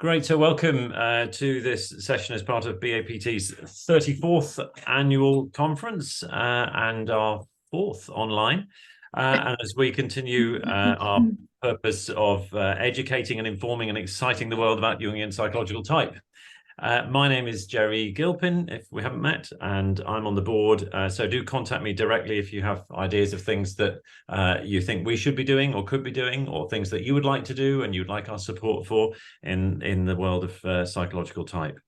Great. So welcome to this session as part of BAPT's 34th annual conference and our fourth online. And as we continue our purpose of educating and informing and exciting the world about Jungian psychological type. My name is Jerry Gilpin, if we haven't met, and I'm on the board. So do contact me directly if you have ideas of things that you think we should be doing or could be doing, or things that you would like to do and you'd like our support for in the world of psychological type.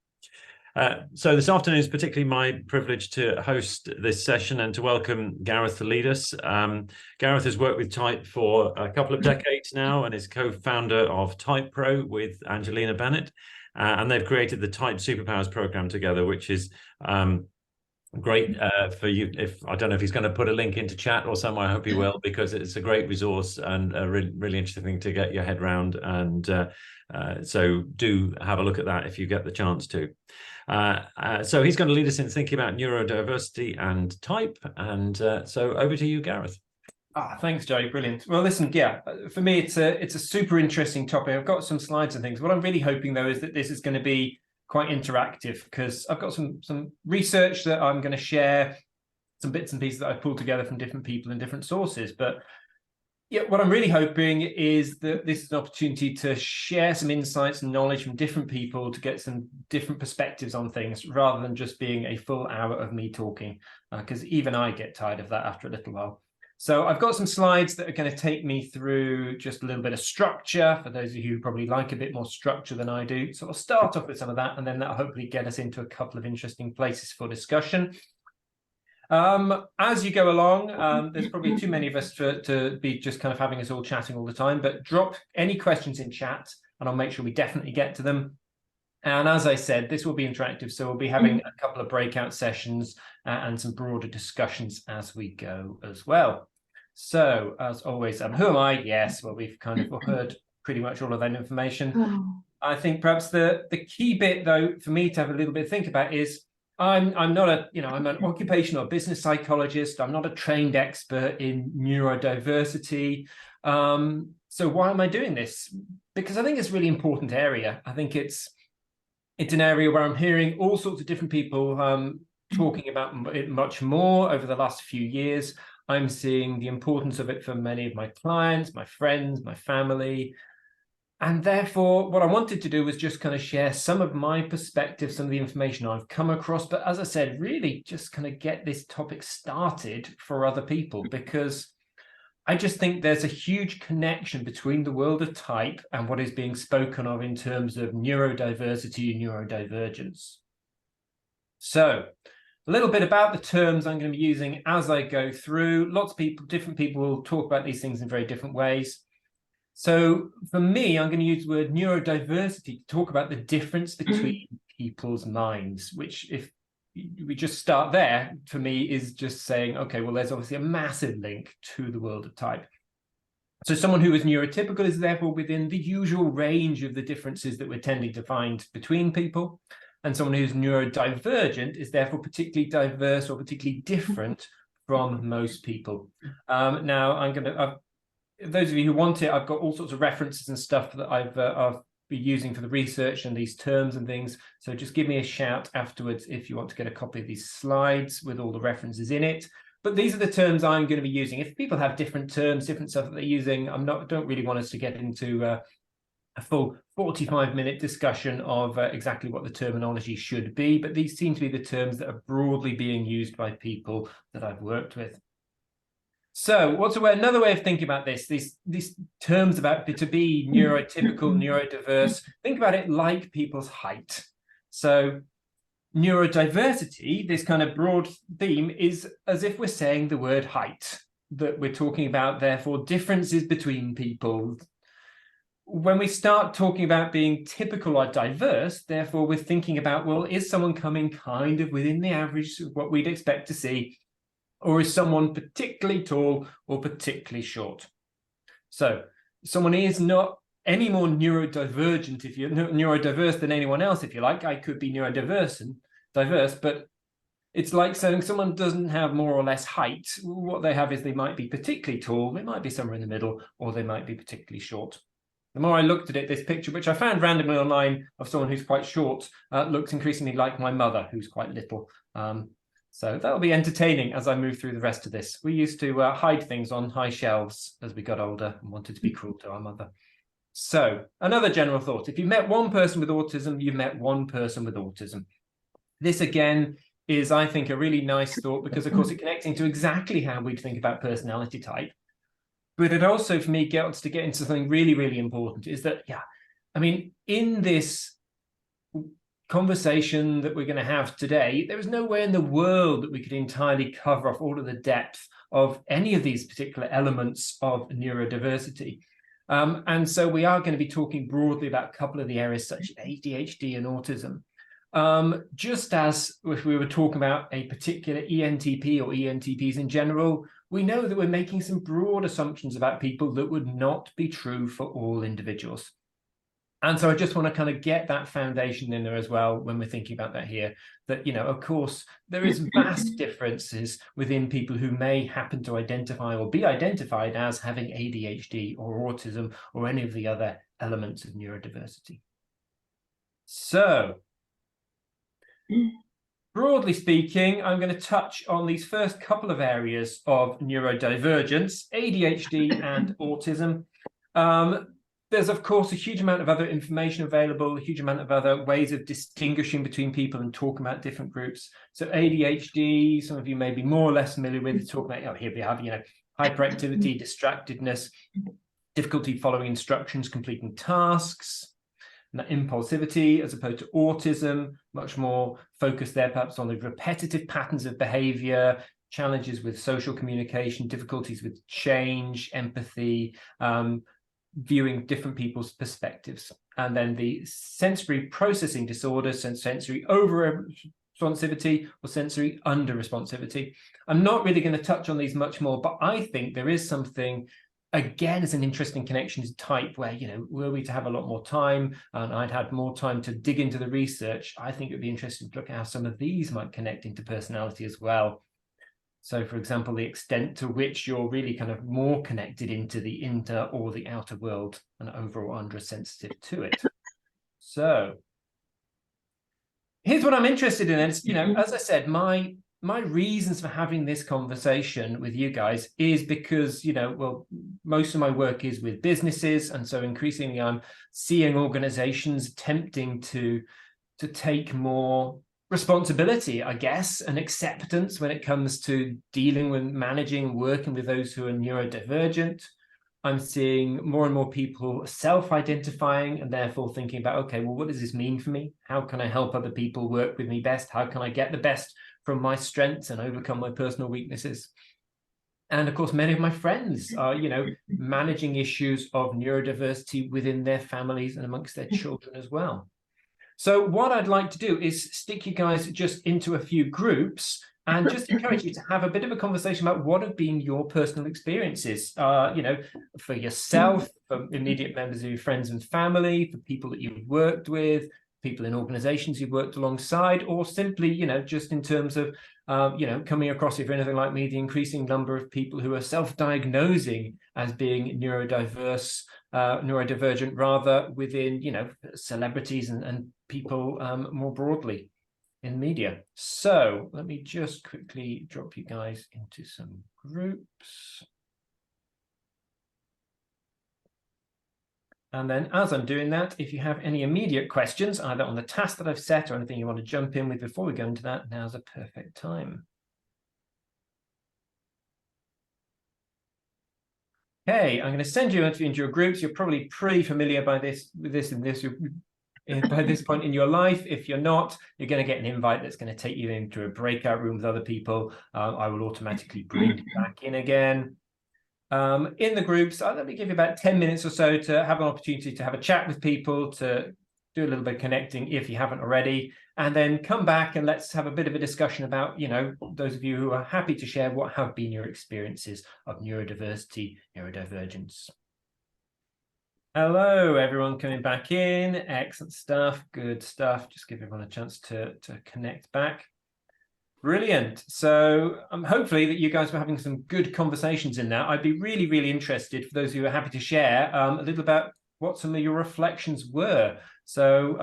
So this afternoon is particularly my privilege to host this session and to welcome Gareth to lead us. Gareth has worked with Type for a couple of decades now and is co-founder of Type Pro with Angelina Bennet. And they've created the Type Superpowers program together, which is great for you. I don't know if he's going to put a link into chat or somewhere. I hope he will, because it's a great resource and a really interesting thing to get your head around. And so do have a look at that if you get the chance to. So he's going to lead us in thinking about neurodiversity and type. And so over to you, Gareth. Thanks, Joe. Brilliant. Well, listen, yeah, for me, it's a super interesting topic. I've got some slides and things. What I'm really hoping, though, is that this is going to be quite interactive, because I've got some research that I'm going to share, some bits and pieces that I've pulled together from different people and different sources. But yeah, what I'm really hoping is that this is an opportunity to share some insights and knowledge from different people, to get some different perspectives on things, rather than just being a full hour of me talking, because even I get tired of that after a little while. So I've got some slides that are going to take me through just a little bit of structure, for those of you who probably like a bit more structure than I do. So I'll start off with some of that, and then that'll hopefully get us into a couple of interesting places for discussion. As you go along, there's probably too many of us to be just kind of having us all chatting all the time, but drop any questions in chat and I'll make sure we definitely get to them. And as I said, this will be interactive, so we'll be having a couple of breakout sessions and some broader discussions as we go as well. So, as always, who am I? Yes, well, we've kind of heard pretty much all of that information. I think perhaps the key bit, though, for me to have a little bit to think about is I'm not I'm an occupational business psychologist. I'm not a trained expert in neurodiversity. So why am I doing this? Because I think it's a really important area. I think it's an area where I'm hearing all sorts of different people talking about it much more over the last few years. I'm seeing the importance of it for many of my clients, my friends, my family. And therefore, what I wanted to do was just kind of share some of my perspective, some of the information I've come across. But as I said, really just kind of get this topic started for other people, because I just think there's a huge connection between the world of type and what is being spoken of in terms of neurodiversity and neurodivergence. So a little bit about the terms I'm going to be using as I go through. Lots of people, different people will talk about these things in very different ways. So for me, I'm going to use the word neurodiversity to talk about the difference between people's minds, which, if we just start there, for me is just saying, okay, well, there's obviously a massive link to the world of type. So someone who is neurotypical is therefore within the usual range of the differences that we're tending to find between people. And someone who's neurodivergent is therefore particularly diverse or particularly different from most people. Now, I'm going to, those of you who want it, I've got all sorts of references and stuff that I've be using for the research and these terms and things. So just give me a shout afterwards if you want to get a copy of these slides with all the references in it. But these are the terms I'm going to be using. If people have different terms, different stuff that they're using, don't really want us to get into a full 45-minute discussion of exactly what the terminology should be. But these seem to be the terms that are broadly being used by people that I've worked with. So what's another way of thinking about this? These terms about to be neurotypical, neurodiverse, think about it like people's height. So neurodiversity, this kind of broad theme, is as if we're saying the word height, that we're talking about, therefore, differences between people. When we start talking about being typical or diverse, therefore, we're thinking about, well, is someone coming kind of within the average of what we'd expect to see? Or is someone particularly tall or particularly short? So someone is not any more neurodivergent, if you're neurodiverse than anyone else, if you like. I could be neurodiverse and diverse, but it's like saying someone doesn't have more or less height. What they have is they might be particularly tall, they might be somewhere in the middle, or they might be particularly short. The more I looked at it, this picture, which I found randomly online of someone who's quite short, looks increasingly like my mother, who's quite little. So that'll be entertaining as I move through the rest of this. We used to hide things on high shelves as we got older and wanted to be cruel to our mother. So another general thought: if you met one person with autism, you met one person with autism. This again is, I think, a really nice thought, because of course it connects into exactly how we'd think about personality type. But it also, for me, gets to get into something really, really important, is that, yeah, I mean, in this conversation that we're going to have today, there is no way in the world that we could entirely cover off all of the depth of any of these particular elements of neurodiversity. And so we are going to be talking broadly about a couple of the areas such as ADHD and autism. Just as if we were talking about a particular ENTP or ENTPs in general, we know that we're making some broad assumptions about people that would not be true for all individuals. And so I just want to kind of get that foundation in there as well when we're thinking about that here, that, you know, of course, there is vast differences within people who may happen to identify or be identified as having ADHD or autism or any of the other elements of neurodiversity. So, broadly speaking, I'm going to touch on these first couple of areas of neurodivergence, ADHD and autism. There's, of course, a huge amount of other information available, a huge amount of other ways of distinguishing between people and talking about different groups. So ADHD, some of you may be more or less familiar with, talk about, oh, here we have, you know, hyperactivity, distractedness, difficulty following instructions, completing tasks, and that impulsivity, as opposed to autism, much more focused there perhaps on the repetitive patterns of behavior, challenges with social communication, difficulties with change, empathy, viewing different people's perspectives. And then the sensory processing disorders, sensory over responsivity or sensory under responsivity. I'm not really going to touch on these much more, but I think there is something, again, as an interesting connection to type, where, you know, were we to have a lot more time and I'd had more time to dig into the research, I think it would be interesting to look at how some of these might connect into personality as well. So, for example, the extent to which you're really kind of more connected into the inner or the outer world and over or under sensitive to it. So here's what I'm interested in. It's, you know, as I said, my reasons for having this conversation with you guys is because, you know, well, most of my work is with businesses. And so increasingly I'm seeing organizations attempting to take more responsibility, I guess, and acceptance when it comes to dealing with managing, working with those who are neurodivergent. I'm seeing more and more people self-identifying and therefore thinking about, okay, well, what does this mean for me? How can I help other people work with me best? How can I get the best from my strengths and overcome my personal weaknesses? And of course, many of my friends are, you know, managing issues of neurodiversity within their families and amongst their children as well. So what I'd like to do is stick you guys just into a few groups and just encourage you to have a bit of a conversation about what have been your personal experiences, you know, for yourself, for immediate members of your friends and family, for people that you've worked with, people in organizations you've worked alongside, or simply, you know, just in terms of, you know, coming across, if you're anything like me, the increasing number of people who are self-diagnosing as being neurodiverse, neurodivergent, rather, within, you know, celebrities and people more broadly in media. So let me just quickly drop you guys into some groups. And then as I'm doing that, if you have any immediate questions, either on the task that I've set or anything you want to jump in with before we go into that, now's a perfect time. Okay, I'm going to send you into your groups. You're probably pretty familiar by this by this point in your life. If you're not, you're going to get an invite that's going to take you into a breakout room with other people. I will automatically bring you back in again. In the groups, let me give you about 10 minutes or so to have an opportunity to have a chat with people, to do a little bit of connecting if you haven't already, and then come back and let's have a bit of a discussion about, you know, those of you who are happy to share what have been your experiences of neurodiversity, neurodivergence. Hello, everyone coming back in. Excellent stuff. Good stuff. Just give everyone a chance to connect back. Brilliant. So hopefully that you guys were having some good conversations in there. I'd be really, really interested, for those who are happy to share, a little about what some of your reflections were. So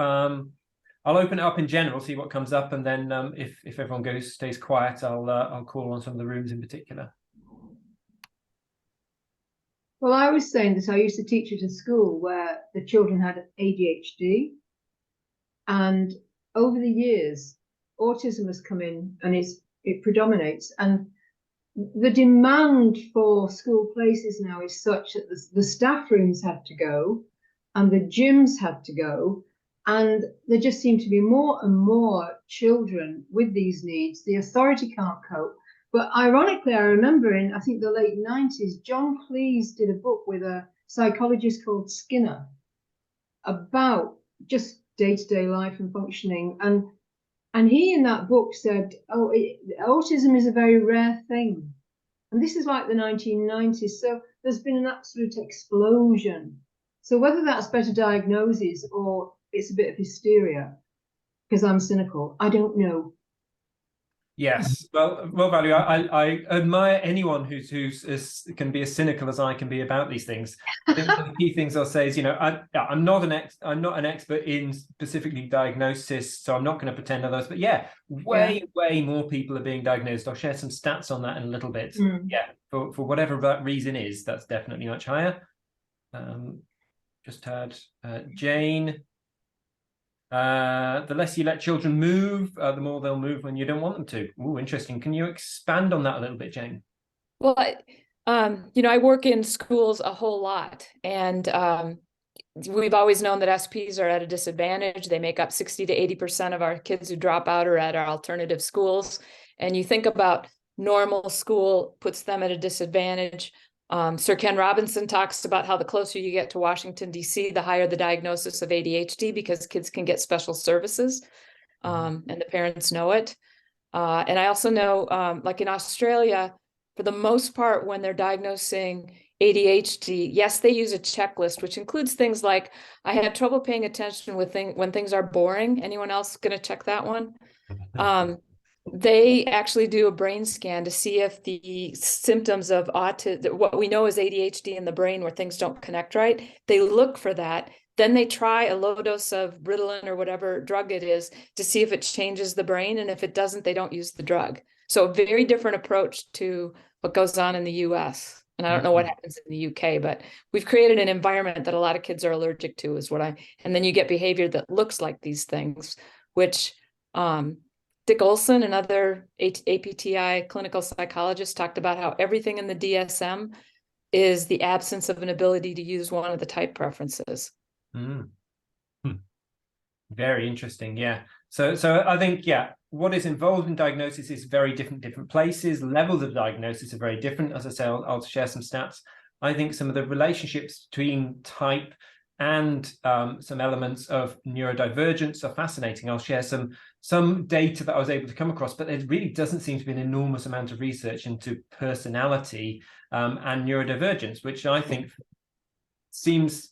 I'll open it up in general, see what comes up, and then if everyone stays quiet, I'll call on some of the rooms in particular. Well, I was saying that I used to teach at a school where the children had ADHD, and over the years, autism has come in and it predominates. And the demand for school places now is such that the staff rooms had to go and the gyms had to go. And there just seem to be more and more children with these needs. The authority can't cope. But ironically, I remember in, I think, the late 90s, John Cleese did a book with a psychologist called Skinner about just day-to-day life and functioning. And he, in that book, said, oh, autism is a very rare thing. And this is like the 1990s. So there's been an absolute explosion. So whether that's better diagnosis or it's a bit of hysteria, because I'm cynical, I don't know. Yes, well, Value, I admire anyone who's can be as cynical as I can be about these things. I think one of the key things I'll say is, you know, I'm not an expert in specifically diagnosis, so I'm not going to pretend others. But yeah, way more people are being diagnosed. I'll share some stats on that in a little bit. Yeah, for whatever that reason is, that's definitely much higher. Just had Jane. The less you let children move, the more they'll move when you don't want them to. Ooh, interesting. Can you expand on that a little bit, Jane? Well, you know, I work in schools a whole lot, and we've always known that SPs are at a disadvantage. They make up 60 to 80% of our kids who drop out are at our alternative schools. And you think about normal school puts them at a disadvantage. Sir Ken Robinson talks about how the closer you get to Washington, D.C., the higher the diagnosis of ADHD, because kids can get special services, and the parents know it. And I also know, like in Australia, for the most part, when they're diagnosing ADHD, yes, they use a checklist, which includes things like, I had trouble paying attention when things are boring. Anyone else going to check that one? They actually do a brain scan to see if the symptoms of autism, what we know is ADHD in the brain where things don't connect right, they look for that. Then they try a low dose of Ritalin or whatever drug it is to see if it changes the brain. And if it doesn't, they don't use the drug. So a very different approach to what goes on in the US. And I don't know what happens in the UK, but we've created an environment that a lot of kids are allergic to and then you get behavior that looks like these things, which, Dick Olson, another APTI clinical psychologist, talked about how everything in the DSM is the absence of an ability to use one of the type preferences. Very interesting. Yeah. So I think, yeah, what is involved in diagnosis is very different places. Levels of diagnosis are very different. As I say, I'll share some stats. I think some of the relationships between type and some elements of neurodivergence are fascinating. I'll share some data that I was able to come across, but there really doesn't seem to be an enormous amount of research into personality and neurodivergence, which I think seems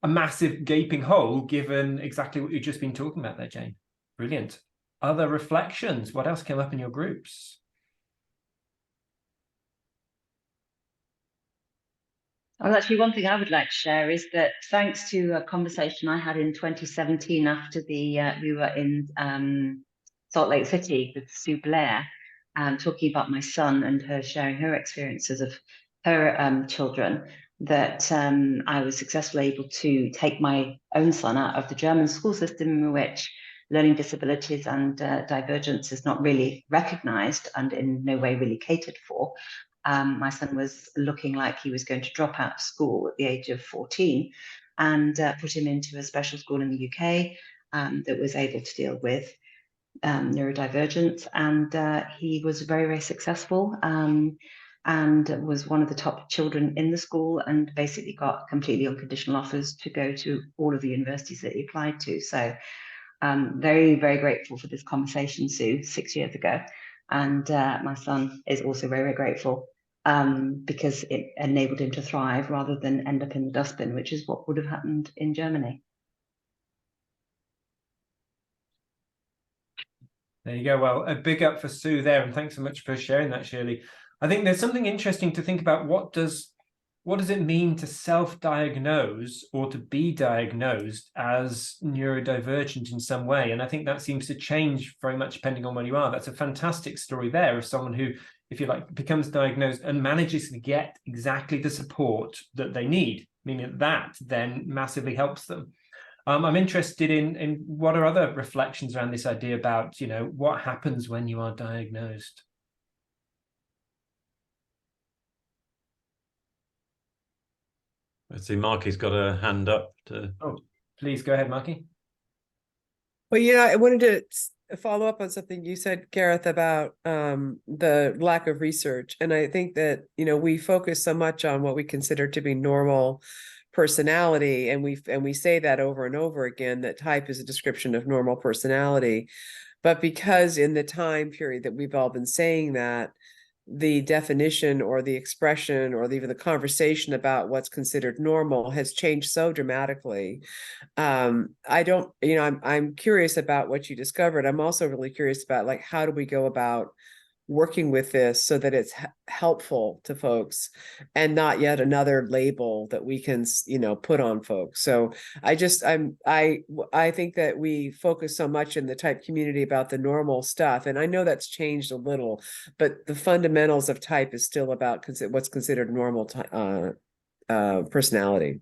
a massive gaping hole given exactly what you've just been talking about there, Jane. Brilliant. Other reflections? What else came up in your groups? Well, actually, one thing I would like to share is that thanks to a conversation I had in 2017 after we were in Salt Lake City with Sue Blair, talking about my son and her sharing her experiences of her children, that I was successfully able to take my own son out of the German school system, in which learning disabilities and divergence is not really recognized and in no way really catered for. My son was looking like he was going to drop out of school at the age of 14, and put him into a special school in the UK that was able to deal with neurodivergence, and he was very, very successful and was one of the top children in the school, and basically got completely unconditional offers to go to all of the universities that he applied to. So very, very grateful for this conversation, Sue, 6 years ago. And my son is also very, very grateful because it enabled him to thrive rather than end up in the dustbin, which is what would have happened in Germany. There you go. Well, a big up for Sue there, and thanks so much for sharing that, Shirley. I think there's something interesting to think about. What does what does it mean to self-diagnose or to be diagnosed as neurodivergent in some way? And I think that seems to change very much depending on where you are. That's a fantastic story there of someone who, if you like, becomes diagnosed and manages to get exactly the support that they need, meaning that then massively helps them. I'm interested in what are other reflections around this idea about, you know, what happens when you are diagnosed? Let's see, Marky's got a hand up. Oh, please go ahead, Marky. Well, I wanted to follow up on something you said, Gareth, about the lack of research. And I think that, we focus so much on what we consider to be normal personality. And we say that over and over again, that type is a description of normal personality. But because in the time period that we've all been saying that, the definition or the expression or even the conversation about what's considered normal has changed so dramatically. I'm curious about what you discovered. I'm also really curious about, like, how do we go about working with this so that it's helpful to folks and not yet another label that we can, put on folks. So I think that we focus so much in the type community about the normal stuff. And I know that's changed a little, but the fundamentals of type is still about what's considered normal personality.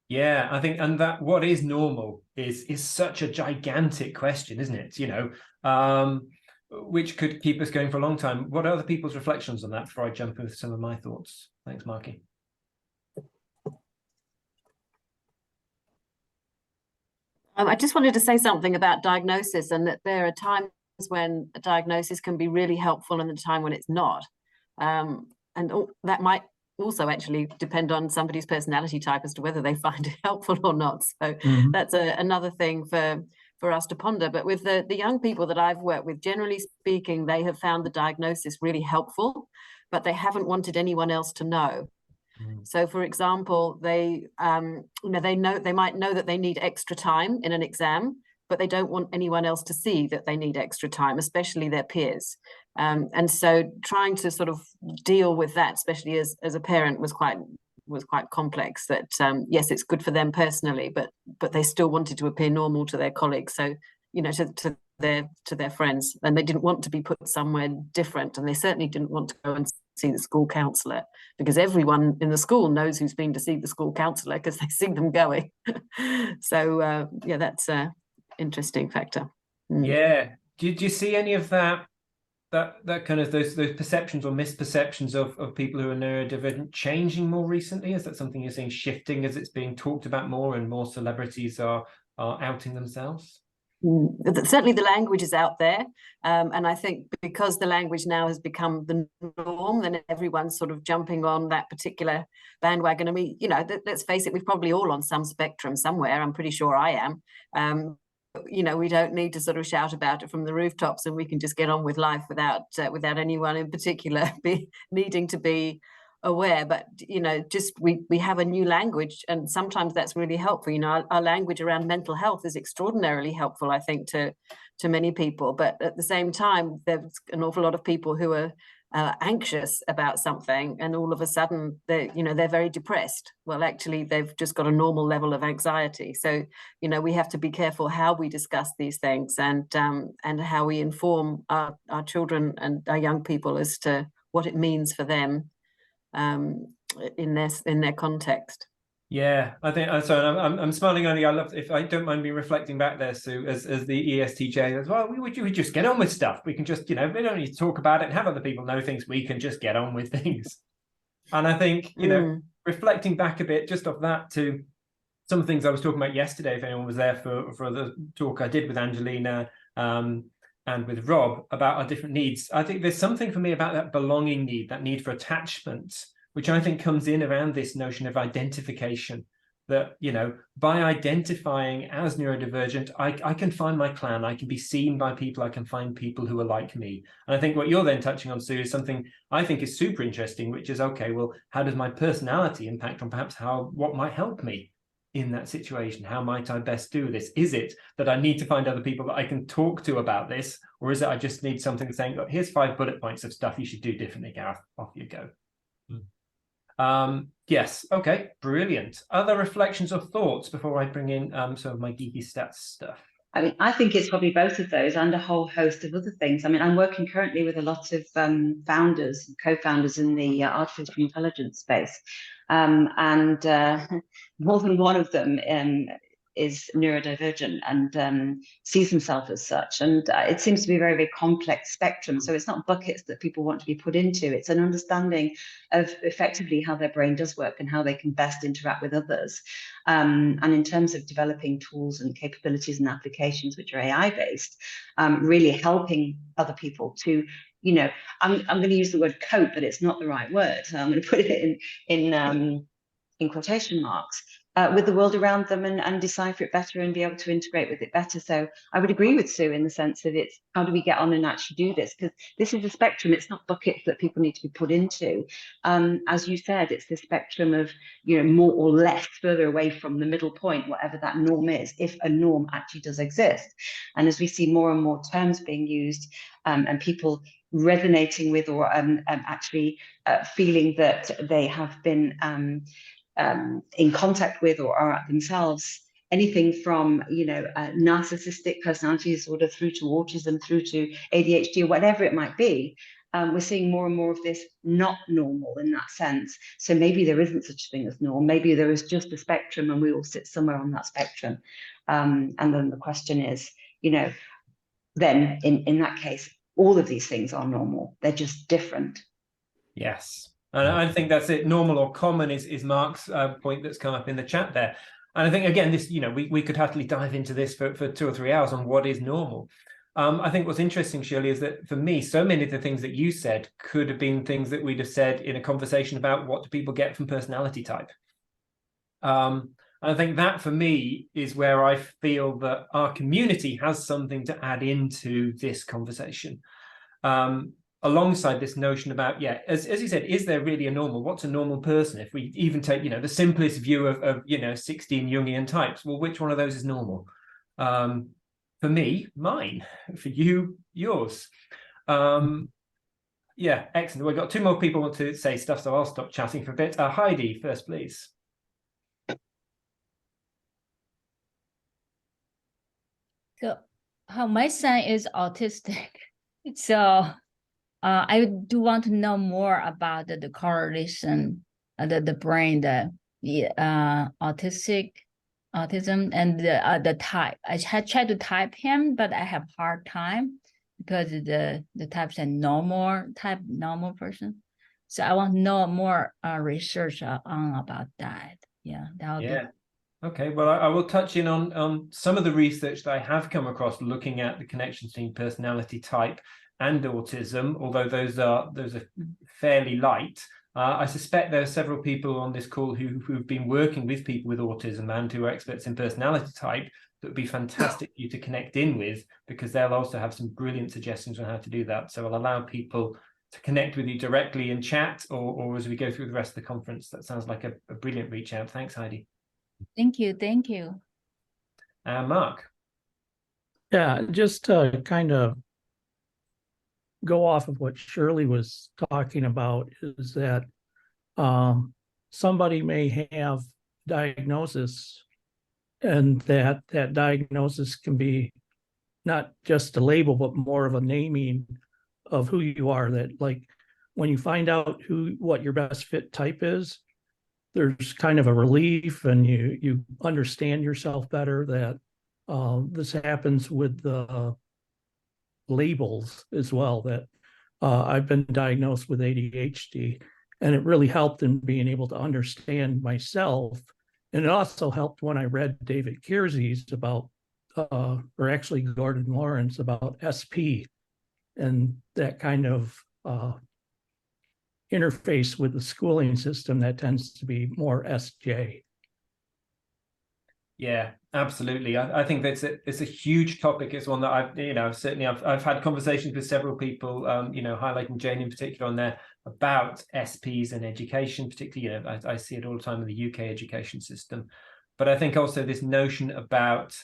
Yeah, I think, and that what is normal is such a gigantic question, isn't it? Which could keep us going for a long time. What are other people's reflections on that before I jump into some of my thoughts? Thanks, Marky. I just wanted to say something about diagnosis, and that there are times when a diagnosis can be really helpful and a time when it's not. And that might also actually depend on somebody's personality type as to whether they find it helpful or not. So that's another thing for us to ponder. But with the young people that I've worked with, generally speaking, they have found the diagnosis really helpful, but they haven't wanted anyone else to know. So, for example, they might know that they need extra time in an exam, but they don't want anyone else to see that they need extra time, especially their peers. And so trying to sort of deal with that, especially as a parent, was quite complex. That yes, it's good for them personally, but they still wanted to appear normal to their colleagues. So, to their friends, and they didn't want to be put somewhere different, and they certainly didn't want to go and see the school counsellor, because everyone in the school knows who's been to see the school counsellor because they see them going. So yeah, that's a interesting factor. Yeah. Did you see any of that kind of those perceptions or misperceptions of people who are neurodivergent changing more recently? Is that something you're seeing shifting as it's being talked about more and more celebrities are outing themselves? Certainly the language is out there, and I think because the language now has become the norm, then everyone's sort of jumping on that particular bandwagon. I mean, let's face it, we're probably all on some spectrum somewhere. I'm pretty sure I am. We don't need to sort of shout about it from the rooftops, and we can just get on with life without anyone in particular needing to be aware. But just we have a new language, and sometimes that's really helpful. Our language around mental health is extraordinarily helpful, I think, to many people. But at the same time, there's an awful lot of people who are anxious about something, and all of a sudden they're very depressed. Well, actually, they've just got a normal level of anxiety. So we have to be careful how we discuss these things, and how we inform our children and our young people as to what it means for them in their context. Yeah, I think so. I'm smiling only. I love, if I don't mind me reflecting back there, Sue, as the ESTJ as well. We just get on with stuff. We can just, we don't need to talk about it and have other people know things. We can just get on with things. And I think, reflecting back a bit just off that to some things I was talking about yesterday, if anyone was there for the talk I did with Angelina and with Rob about our different needs. I think there's something for me about that belonging need, that need for attachment, which I think comes in around this notion of identification, that, by identifying as neurodivergent, I can find my clan, I can be seen by people, I can find people who are like me. And I think what you're then touching on, Sue, is something I think is super interesting, which is, okay, well, how does my personality impact on perhaps what might help me in that situation? How might I best do this? Is it that I need to find other people that I can talk to about this? Or is it I just need something saying, look, here's 5 bullet points of stuff you should do differently, Gareth, off you go. Yes, okay, brilliant. Other reflections or thoughts before I bring in some of my geeky stats stuff? I mean, I think it's probably both of those and a whole host of other things. I mean, I'm working currently with a lot of founders and co-founders in the artificial intelligence space. And more than one of them is neurodivergent and sees himself as such. And it seems to be a very, very complex spectrum. So it's not buckets that people want to be put into. It's an understanding of effectively how their brain does work and how they can best interact with others. And in terms of developing tools and capabilities and applications which are AI-based, really helping other people to, you know, I'm going to use the word cope, but it's not the right word. So I'm going to put it in quotation marks, with the world around them and decipher it better and be able to integrate with it better. So I would agree with Sue in the sense that it's how do we get on and actually do this? Because this is a spectrum. It's not buckets that people need to be put into. As you said, it's the spectrum of, you know, more or less further away from the middle point, whatever that norm is, if a norm actually does exist. And as we see more and more terms being used and people resonating with or actually feeling that they have been in contact with or are at themselves, anything from, you know, narcissistic personality disorder through to autism, through to ADHD, or whatever it might be. We're seeing more and more of this not normal in that sense. So maybe there isn't such a thing as normal. Maybe there is just a spectrum and we all sit somewhere on that spectrum. And then the question is, you know, then in that case, all of these things are normal. They're just different. Yes. And I think that's it. Normal or common is Mark's point that's come up in the chat there. And I think, again, this, you know, we could happily dive into this for 2 or 3 hours on what is normal. I think what's interesting, Shirley, is that for me, so many of the things that you said could have been things that we'd have said in a conversation about what do people get from personality type. And I think that for me is where I feel that our community has something to add into this conversation. Alongside this notion about, yeah, as you said, is there really a normal? What's a normal person? If we even take, you know, the simplest view of you know, 16 Jungian types, well, which one of those is normal? For me, mine. For you, yours. Yeah, excellent. We've got 2 more people want to say stuff, so I'll stop chatting for a bit. Heidi, first, please. So, my son is autistic, so I do want to know more about the correlation, the brain, the autism, and the type. I tried to type him, but I have hard time because the type's a normal person. So I want to know more research on about that. Yeah, that would be. Okay, well, I will touch in on some of the research that I have come across looking at the connections between personality type and autism, although those are fairly light. I suspect there are several people on this call who've been working with people with autism and who are experts in personality type that would be fantastic for you to connect in with, because they'll also have some brilliant suggestions on how to do that. So I'll allow people to connect with you directly in chat or as we go through the rest of the conference. That sounds like a brilliant reach out. Thanks, Heidi. Thank you. Thank you. Mark. Yeah, just to kind of go off of what Shirley was talking about is that somebody may have diagnosis, and that diagnosis can be not just a label, but more of a naming of who you are. That, like, when you find out what your best fit type is, there's kind of a relief, and you understand yourself better. That this happens with the labels as well. That I've been diagnosed with ADHD, and it really helped in being able to understand myself. And it also helped when I read David Kiersey's about, or actually Gordon Lawrence, about SP and that kind of interface with the schooling system that tends to be more SJ. Yeah, absolutely. I think it's a huge topic. It's one that I've had conversations with several people, highlighting Jane in particular on there about SPs and education, particularly, I see it all the time in the UK education system. But I think also this notion about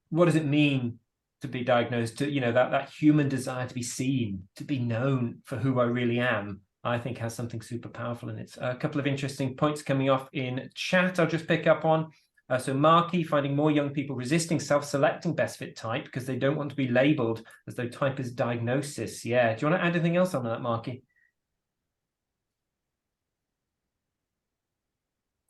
what does it mean to be diagnosed, to, that human desire to be seen, to be known for who I really am. I think has something super powerful in it. A couple of interesting points coming off in chat I'll just pick up on. So Marky, finding more young people resisting self-selecting best fit type because they don't want to be labelled as though type is diagnosis. Yeah, do you want to add anything else on that, Marky?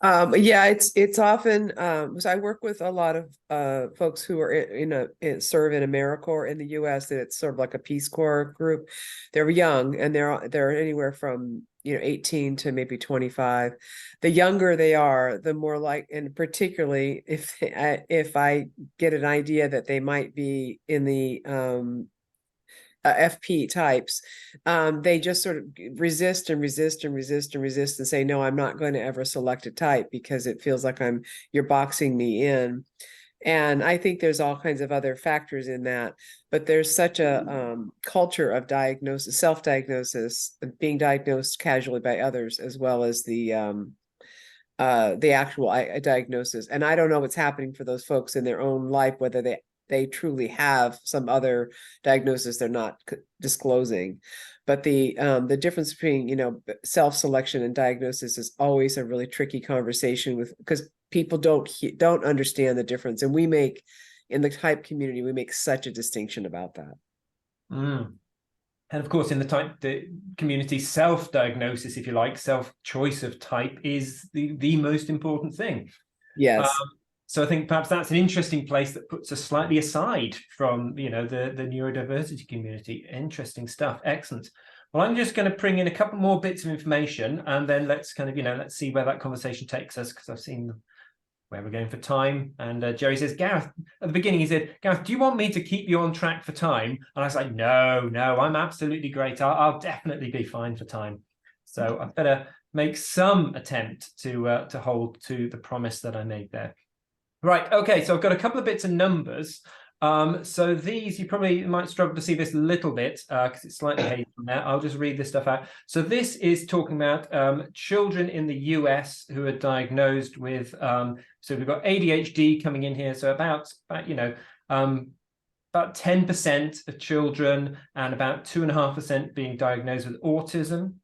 Yeah, it's often because I work with a lot of folks who are serve in AmeriCorps in the US. It's sort of like a Peace Corps group. They're young and they're anywhere from 18 to maybe 25. The younger they are, the more and particularly if I get an idea that they might be in the FP types, they just sort of resist and say, no, I'm not going to ever select a type because it feels like you're boxing me in. And I think there's all kinds of other factors in that, but there's such a culture of self-diagnosis, being diagnosed casually by others, as well as the actual diagnosis. And I don't know what's happening for those folks in their own life, whether they truly have some other diagnosis they're not disclosing. But the difference between self-selection and diagnosis is always a really tricky conversation because people don't understand the difference, and in the type community we make such a distinction about that. And of course, in the type community, self-diagnosis, if you like, self-choice of type is the most important thing. Yes. So I think perhaps that's an interesting place that puts us slightly aside from, the neurodiversity community. Interesting stuff. Excellent. Well, I'm just going to bring in a couple more bits of information, and then let's kind of, let's see where that conversation takes us, because I've seen where we're going for time. And Jerry says, Gareth, at the beginning, he said, Gareth, do you want me to keep you on track for time? And I was like, no, I'm absolutely great. I'll definitely be fine for time. So I better make some attempt to hold to the promise that I made there. Right, okay, so I've got a couple of bits of numbers. So these, you probably might struggle to see this a little bit because it's slightly hazy from there. I'll just read this stuff out. So this is talking about children in the US who are diagnosed with, so we've got ADHD coming in here. So about 10% of children and about 2.5% being diagnosed with autism.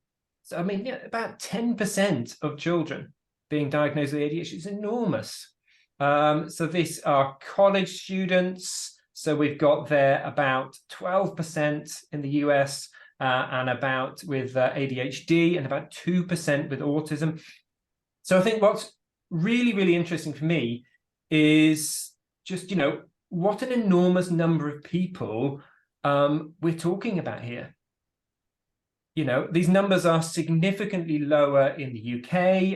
So, I mean, about 10% of children being diagnosed with ADHD is enormous. So these are college students. So we've got there about 12% in the US and about with ADHD and about 2% with autism. So I think what's really, really interesting for me is just, what an enormous number of people we're talking about here. These numbers are significantly lower in the UK.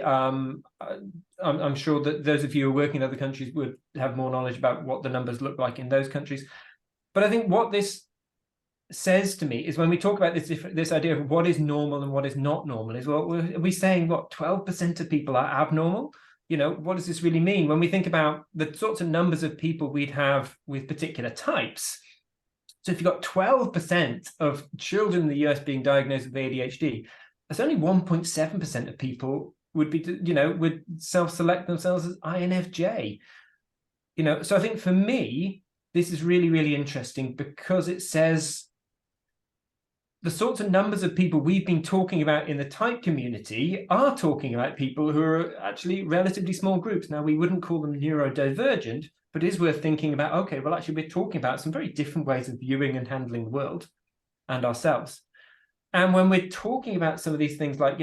I'm sure that those of you who are working in other countries would have more knowledge about what the numbers look like in those countries. But I think what this says to me is when we talk about this idea of what is normal and what is not normal is, well, are we saying what 12% of people are abnormal? What does this really mean? When we think about the sorts of numbers of people we'd have with particular types. So if you've got 12% of children in the US being diagnosed with ADHD, that's only 1.7% of people would be, would self-select themselves as INFJ. So I think for me, this is really, really interesting because it says the sorts of numbers of people we've been talking about in the type community are talking about people who are actually relatively small groups. Now, we wouldn't call them neurodivergent, but it is worth thinking about, okay, well, actually, we're talking about some very different ways of viewing and handling the world and ourselves. And when we're talking about some of these things like,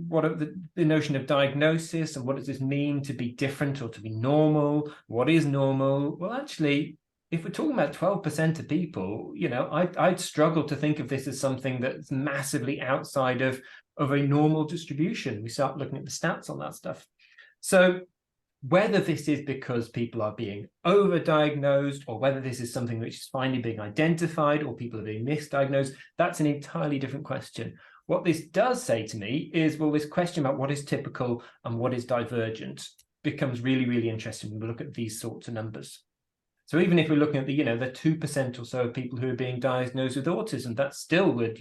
what are the notion of diagnosis and what does this mean to be different or to be normal? What is normal? Well, actually, if we're talking about 12% of people, I'd struggle to think of this as something that's massively outside of a normal distribution. We start looking at the stats on that stuff. So whether this is because people are being overdiagnosed or whether this is something which is finally being identified or people are being misdiagnosed, that's an entirely different question. What this does say to me is, well, this question about what is typical and what is divergent becomes really, really interesting when we look at these sorts of numbers. So even if we're looking at the 2% or so of people who are being diagnosed with autism, that still would,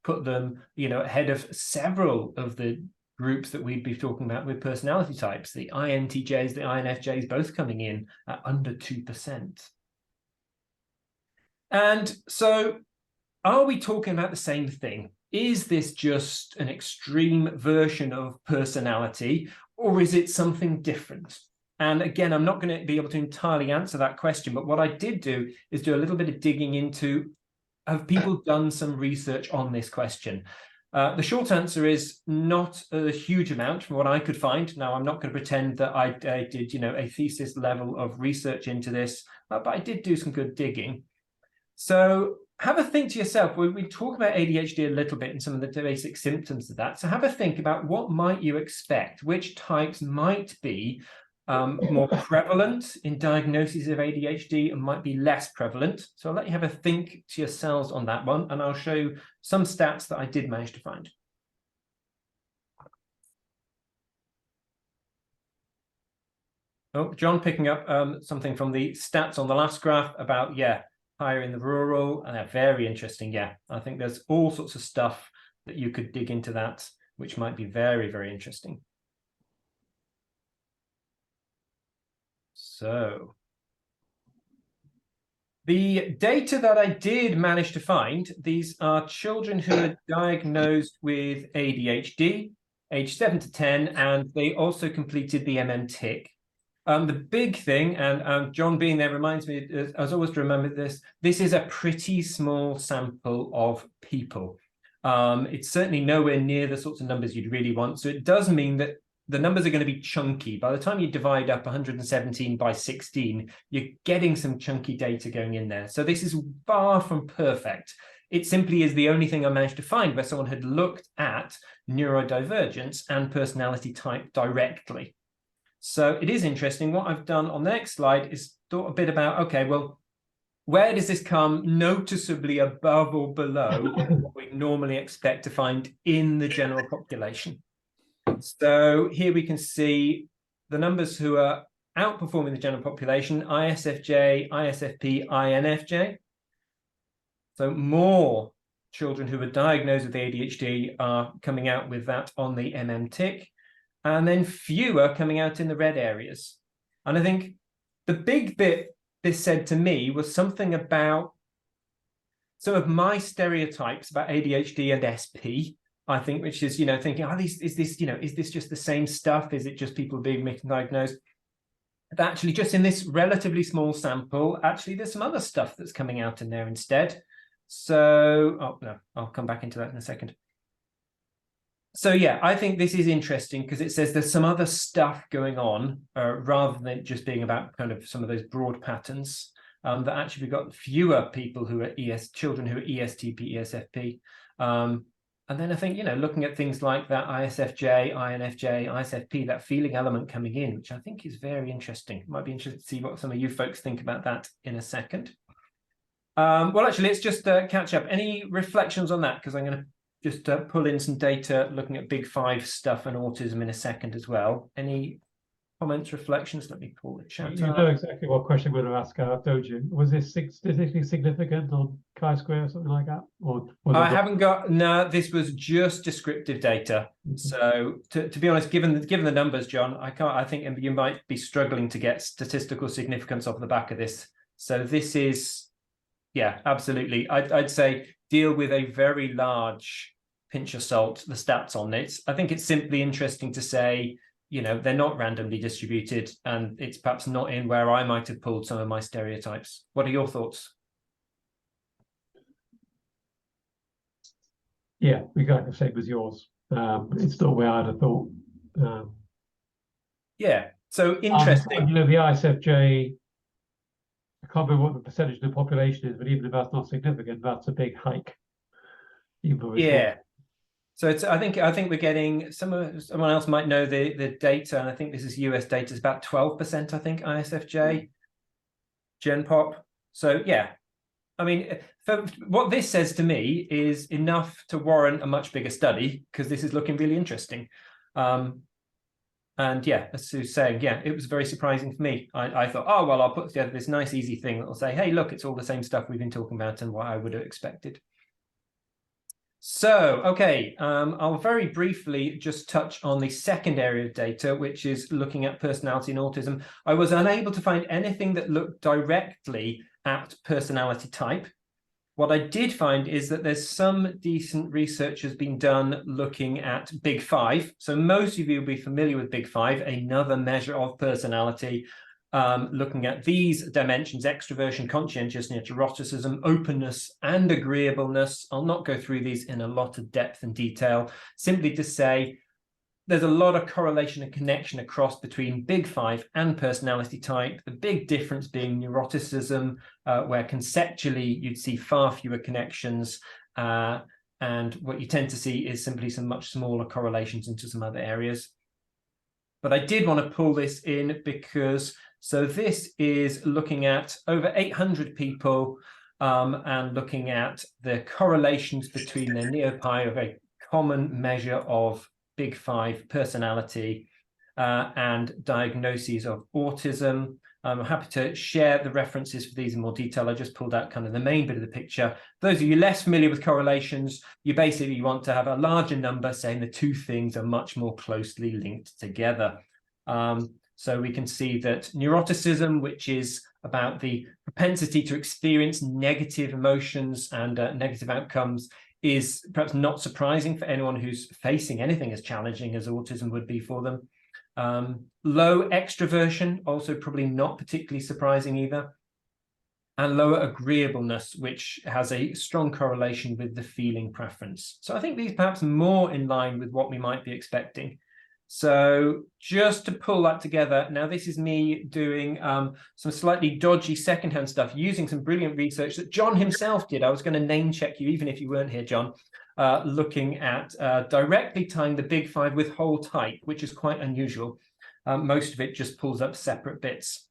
put them, ahead of several of the groups that we'd be talking about with personality types, the INTJs, the INFJs, both coming in at under 2%. And so are we talking about the same thing? is this just an extreme version of personality, or is it something different? And again, I'm not going to be able to entirely answer that question, but what I did do is do a little bit of digging into, have people done some research on this question? The short answer is not a huge amount from what I could find. Now, I'm not going to pretend that I did, a thesis level of research into this, but I did do some good digging. So have a think to yourself. We talk about ADHD a little bit and some of the basic symptoms of that. So have a think about what might you expect, which types might be more prevalent in diagnoses of ADHD and might be less prevalent. So I'll let you have a think to yourselves on that one, and I'll show you some stats that I did manage to find. Oh, John picking up something from the stats on the last graph about, higher in the rural, and they're very interesting. Yeah, I think there's all sorts of stuff that you could dig into that, which might be very, very interesting. So the data that I did manage to find, these are children who are diagnosed with ADHD, age 7 to 10, and they also completed the MMTIC. The big thing, and John being there reminds me, as always, to remember this is a pretty small sample of people. It's certainly nowhere near the sorts of numbers you'd really want. So it does mean that the numbers are going to be chunky. By the time you divide up 117 by 16, you're getting some chunky data going in there. So this is far from perfect. It simply is the only thing I managed to find where someone had looked at neurodivergence and personality type directly. So it is interesting. What I've done on the next slide is thought a bit about, okay, well, where does this come noticeably above or below what we normally expect to find in the general population? So here we can see the numbers who are outperforming the general population: ISFJ, ISFP, INFJ. So more children who are diagnosed with ADHD are coming out with that on the MMTIC, and then fewer coming out in the red areas. And I think the big bit this said to me was something about some of my stereotypes about ADHD and SP. I think, which is, thinking, is this just the same stuff? Is it just people being misdiagnosed? But actually, just in this relatively small sample, actually, there's some other stuff that's coming out in there instead. So, oh no, I'll come back into that in a second. So yeah, I think this is interesting because it says there's some other stuff going on rather than just being about kind of some of those broad patterns. That actually we've got fewer people who are children who are ESTP, ESFP. And then I think, looking at things like that ISFJ, INFJ, ISFP, that feeling element coming in, which I think is very interesting. Might be interested to see what some of you folks think about that in a second. Well, actually, let's just catch up. Any reflections on that? Because I'm going to just pull in some data looking at Big Five stuff and autism in a second as well. Any comments, reflections? Let me pull the chat. You know exactly what question we're going to ask, don't you? Was this statistically significant on chi-square or something like that? Or I haven't got, no, this was just descriptive data. So to be honest, given the numbers, John, I think you might be struggling to get statistical significance off the back of this. So this is, yeah, absolutely. I'd say deal with a very large pinch of salt, the stats on this. I think it's simply interesting to say, they're not randomly distributed, and it's perhaps not in where I might have pulled some of my stereotypes. What are your thoughts? Yeah, exactly the same as yours. It's not where I'd have thought. Yeah, so interesting. The ISFJ, I can't remember what the percentage of the population is, but even if that's not significant, that's a big hike. Yeah. So it's, I think we're getting, someone else might know the data, and I think this is US data, it's about 12%, I think, ISFJ, Gen Pop. So yeah, I mean, what this says to me is enough to warrant a much bigger study, because this is looking really interesting. And yeah, as Sue's saying, yeah, it was very surprising for me. I thought, oh, well, I'll put together this nice, easy thing that will say, hey, look, it's all the same stuff we've been talking about and what I would have expected. So, okay, I'll very briefly just touch on the second area of data, which is looking at personality and autism. I was unable to find anything that looked directly at personality type. What I did find is that there's some decent research has been done looking at Big Five. So most of you will be familiar with Big Five, another measure of personality, looking at these dimensions: extroversion, conscientiousness, neuroticism, openness, and agreeableness. I'll not go through these in a lot of depth and detail, simply to say there's a lot of correlation and connection across between Big Five and personality type. The big difference being neuroticism, where conceptually you'd see far fewer connections, and what you tend to see is simply some much smaller correlations into some other areas. But I did want to pull this in because, so this is looking at over 800 people, and looking at the correlations between the neopi of a common measure of Big Five personality, and diagnoses of autism. I'm happy to share the references for these in more detail. I just pulled out kind of the main bit of the picture. Those of you less familiar with correlations, you basically want to have a larger number saying the two things are much more closely linked together. So we can see that neuroticism, which is about the propensity to experience negative emotions and negative outcomes, is perhaps not surprising for anyone who's facing anything as challenging as autism would be for them. Low extroversion, also probably not particularly surprising either. And lower agreeableness, which has a strong correlation with the feeling preference. So I think these perhaps more in line with what we might be expecting. So just to pull that together, now this is me doing some slightly dodgy secondhand stuff, using some brilliant research that John himself did. I was going to name check you, even if you weren't here, John, looking at directly tying the Big Five with whole type, which is quite unusual. Most of it just pulls up separate bits.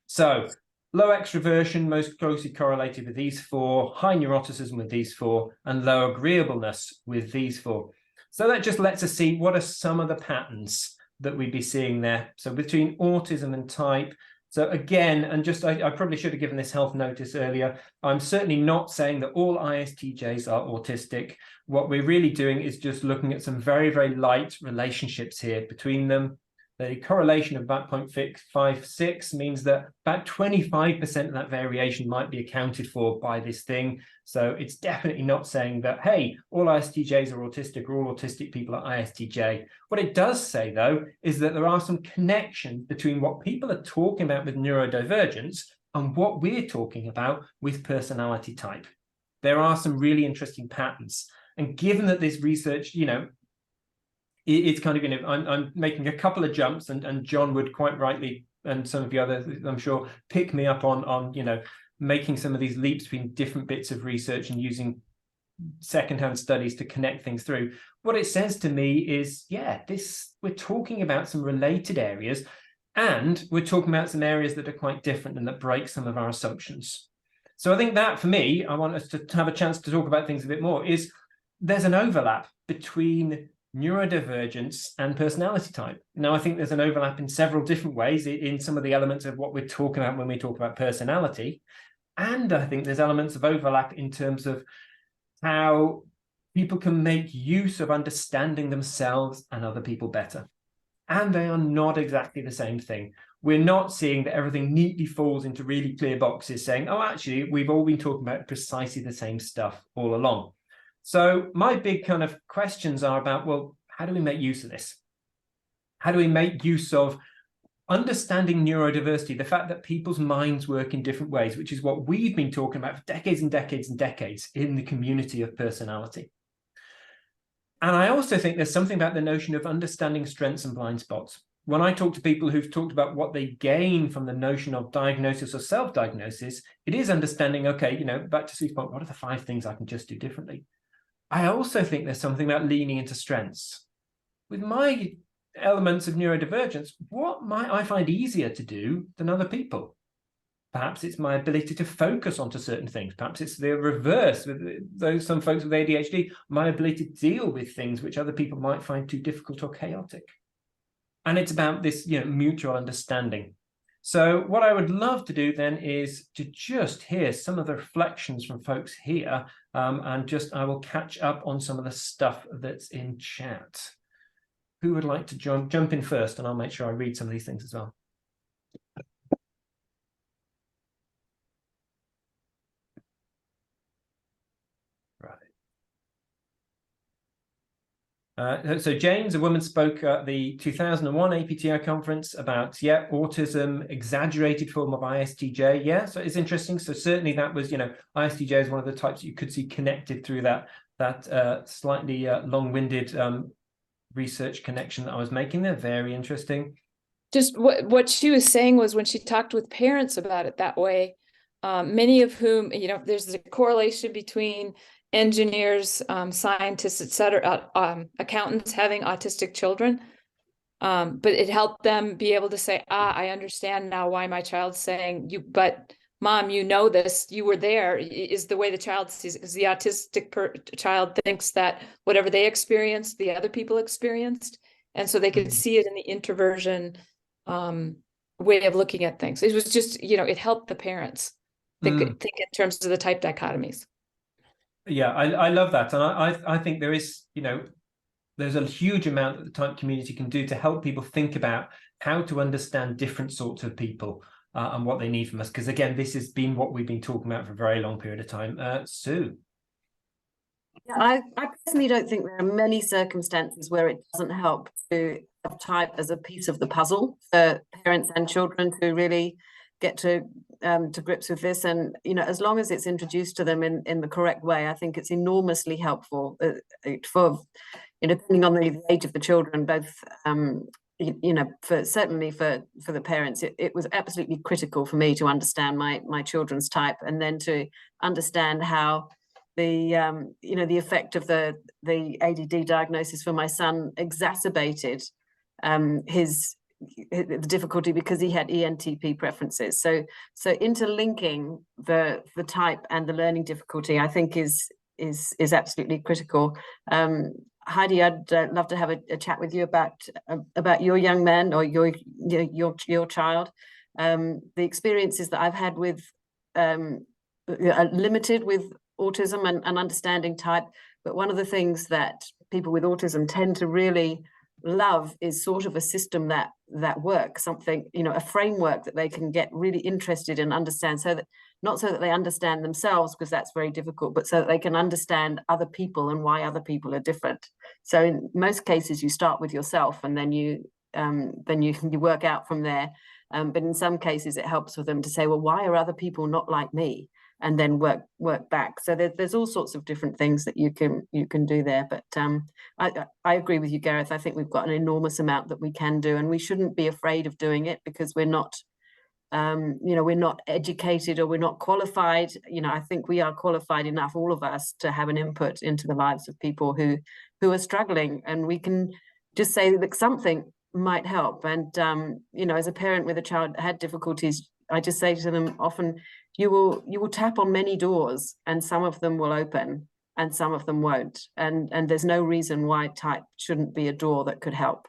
So low extroversion, most closely correlated with these four, high neuroticism with these four, and low agreeableness with these four. So that just lets us see what are some of the patterns that we'd be seeing there. So between autism and type. So again, and just I probably should have given this health notice earlier. I'm certainly not saying that all ISTJs are autistic. What we're really doing is just looking at some very, very light relationships here between them. The correlation of about 0.56 means that about 25% of that variation might be accounted for by this thing. So it's definitely not saying that, hey, all ISTJs are autistic or all autistic people are ISTJ. What it does say, though, is that there are some connections between what people are talking about with neurodivergence and what we're talking about with personality type. There are some really interesting patterns. And given that this research, you know, it's kind of, you know, I'm making a couple of jumps, and John would quite rightly, and some of the others, I'm sure, pick me up on you know, making some of these leaps between different bits of research and using secondhand studies to connect things through. What it says to me is, yeah, we're talking about some related areas, and we're talking about some areas that are quite different and that break some of our assumptions. So I think that, for me, I want us to have a chance to talk about things a bit more, is there's an overlap between neurodivergence and personality type. Now, I think there's an overlap in several different ways in some of the elements of what we're talking about when we talk about personality. And I think there's elements of overlap in terms of how people can make use of understanding themselves and other people better. And they are not exactly the same thing. We're not seeing that everything neatly falls into really clear boxes saying, oh, actually, we've all been talking about precisely the same stuff all along. So my big kind of questions are about, well, how do we make use of this? How do we make use of understanding neurodiversity, the fact that people's minds work in different ways, which is what we've been talking about for decades and decades and decades in the community of personality. And I also think there's something about the notion of understanding strengths and blind spots. When I talk to people who've talked about what they gain from the notion of diagnosis or self-diagnosis, it is understanding, okay, you know, back to Sue's point, what are the 5 things I can just do differently? I also think there's something about leaning into strengths. With my elements of neurodivergence, what might I find easier to do than other people? Perhaps it's my ability to focus onto certain things. Perhaps it's the reverse with some folks with ADHD, my ability to deal with things which other people might find too difficult or chaotic. And it's about this, you know, mutual understanding. So what I would love to do then is to just hear some of the reflections from folks here, and just I will catch up on some of the stuff that's in chat. Who would like to jump in first? And I'll make sure I read some of these things as well. So James, a woman, spoke at the 2001 APTI conference about, autism, exaggerated form of ISTJ. Yeah, so it's interesting. So certainly that was, ISTJ is one of the types that you could see connected through that slightly long-winded research connection that I was making there. Very interesting. Just what she was saying was, when she talked with parents about it that way, many of whom, there's a correlation between engineers, scientists, et cetera, accountants having autistic children. But it helped them be able to say, I understand now why my child's saying but mom, this, you were there, is the way the child sees it, because the autistic child thinks that whatever they experienced, the other people experienced. And so they could see it in the introversion way of looking at things. It was just, it helped the parents think in terms of the type dichotomies. Yeah, I love that. And I think there is, there's a huge amount that the type community can do to help people think about how to understand different sorts of people and what they need from us. Because again, this has been what we've been talking about for a very long period of time. Sue. Yeah, I personally don't think there are many circumstances where it doesn't help to have type as a piece of the puzzle for parents and children to really get to grips with this. And as long as it's introduced to them in the correct way, I think it's enormously helpful for depending on the age of the children, both certainly for the parents. It was absolutely critical for me to understand my children's type, and then to understand how the effect of the ADD diagnosis for my son exacerbated the difficulty, because he had ENTP preferences. So interlinking the type and the learning difficulty, I think, is absolutely critical. Heidi, I'd love to have a chat with you about your young man, or your child. The experiences that I've had with limited with autism and understanding type, but one of the things that people with autism tend to really love is sort of a system that works, something, a framework that they can get really interested in, understand, so that not so that they understand themselves, because that's very difficult, but so that they can understand other people and why other people are different. So in most cases, you start with yourself, and then you work out from there. But in some cases, it helps for them to say, well, why are other people not like me? And then work back. So there's all sorts of different things that you can do there. But I agree with you, Gareth. I think we've got an enormous amount that we can do, and we shouldn't be afraid of doing it, because we're not, we're not educated, or we're not qualified. I think we are qualified enough, all of us, to have an input into the lives of people who are struggling, and we can just say that something might help. And as a parent with a child that had difficulties, I just say to them often, you will tap on many doors, and some of them will open and some of them won't. And there's no reason why type shouldn't be a door that could help.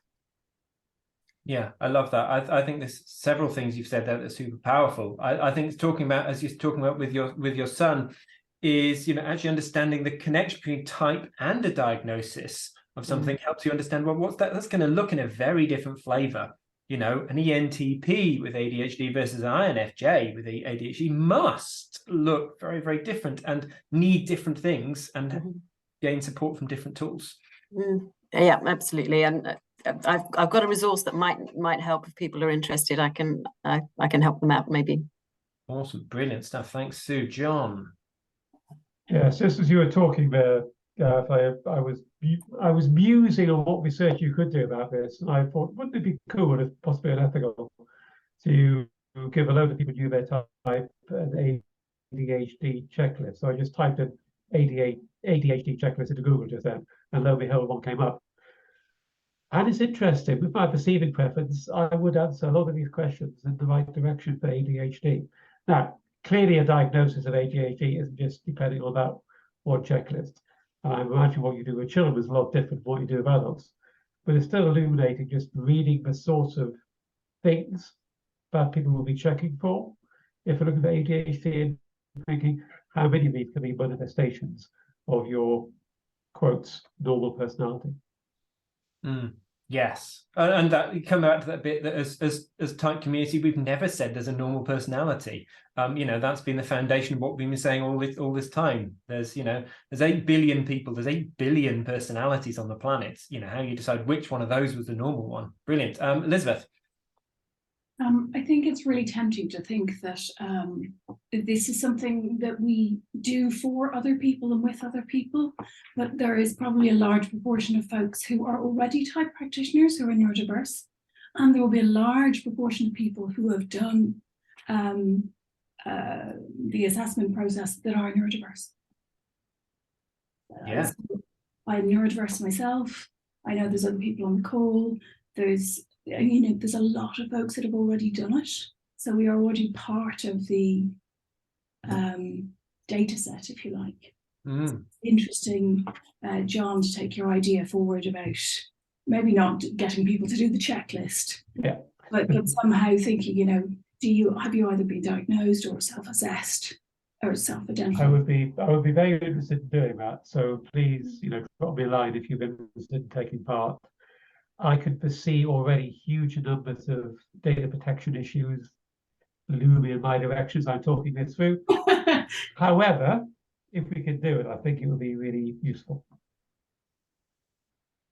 Yeah, I love that. I think there's several things you've said there that are super powerful. I think it's talking about, as you're talking about with your son, is actually understanding the connection between type and a diagnosis of something helps you understand, well, what's that's going to look in a very different flavor. An ENTP with ADHD versus an INFJ with ADHD must look very, very different and need different things and gain support from different tools. Yeah, absolutely. And I've got a resource that might help if people are interested. I can help them out, maybe. Awesome, brilliant stuff. Thanks, Sue. John. Yes, just as you were talking there, Gareth, I was musing on what research you could do about this, and I thought, wouldn't it be cool, if possibly unethical, to give a load of people who knew their type an ADHD checklist? So I just typed in ADHD checklist into Google just then, and lo and behold, one came up. And it's interesting, with my perceiving preference, I would answer a lot of these questions in the right direction for ADHD. Now, clearly a diagnosis of ADHD isn't just depending on that one checklist. I imagine what you do with children is a lot different from what you do with adults, but it's still illuminating just reading the sorts of things that people will be checking for. If you're looking at ADHD and thinking, how many of these can be manifestations of your, quotes, normal personality? Yes, and that you come back to that bit that as type community, we've never said there's a normal personality. You know, that's been the foundation of what we've been saying all this time. There's, you know, there's 8 billion people, there's 8 billion personalities on the planet. You know, how you decide which one of those was the normal one. Brilliant. Elizabeth. I think it's really tempting to think that this is something that we do for other people and with other people, but there is probably a large proportion of folks who are already type practitioners who are neurodiverse, and there will be a large proportion of people who have done the assessment process that are neurodiverse. Yeah. So I'm neurodiverse myself. I know there's other people on the call. There's a lot of folks that have already done it. So we are already part of the data set, if you like. Mm. Interesting, John, to take your idea forward about maybe not getting people to do the checklist, but somehow thinking, you know, have you either been diagnosed or self-assessed or self-identified? I would be very interested in doing that. So please, you know, drop me a line if you're interested in taking part. I could foresee already huge numbers of data protection issues looming in my direction as I'm talking this through. However, if we can do it, I think it would be really useful.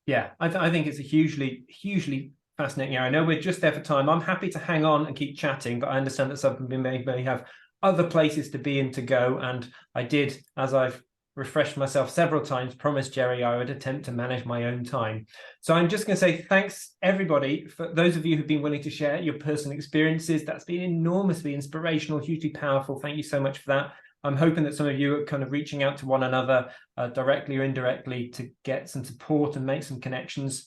Yeah, I think it's a hugely fascinating area. I know we're just there for time. I'm happy to hang on and keep chatting, but I understand that some people may have other places to be and to go. And I did, as I've refreshed myself several times, promise Jerry I would attempt to manage my own time. So I'm just going to say thanks everybody for those of you who've been willing to share your personal experiences. That's been enormously inspirational, hugely powerful. Thank you so much for that. I'm hoping that some of you are kind of reaching out to one another directly or indirectly to get some support and make some connections.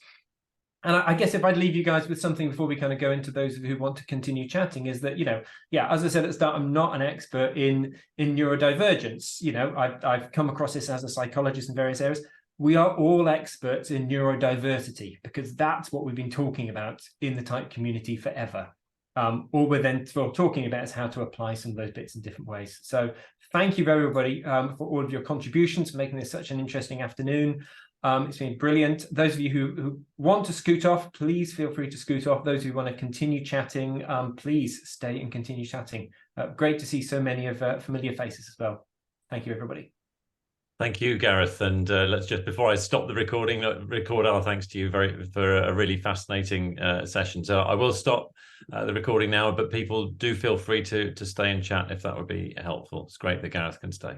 And I guess if I'd leave you guys with something before we kind of go into those of you who want to continue chatting is that, you know, yeah, as I said at the start, I'm not an expert in neurodivergence. You know, I've come across this as a psychologist in various areas. We are all experts in neurodiversity because that's what we've been talking about in the type community forever. All we're then talking about is how to apply some of those bits in different ways. So thank you, everybody, for all of your contributions, for making this such an interesting afternoon. It's been brilliant. Those of you who want to scoot off, please feel free to scoot off. Those who want to continue chatting, please stay and continue chatting. Great to see so many of familiar faces as well. Thank you, everybody. Thank you, Gareth. And let's just, before I stop the recording, record our thanks to you for a really fascinating session. So I will stop the recording now, but people do feel free to stay and chat if that would be helpful. It's great that Gareth can stay.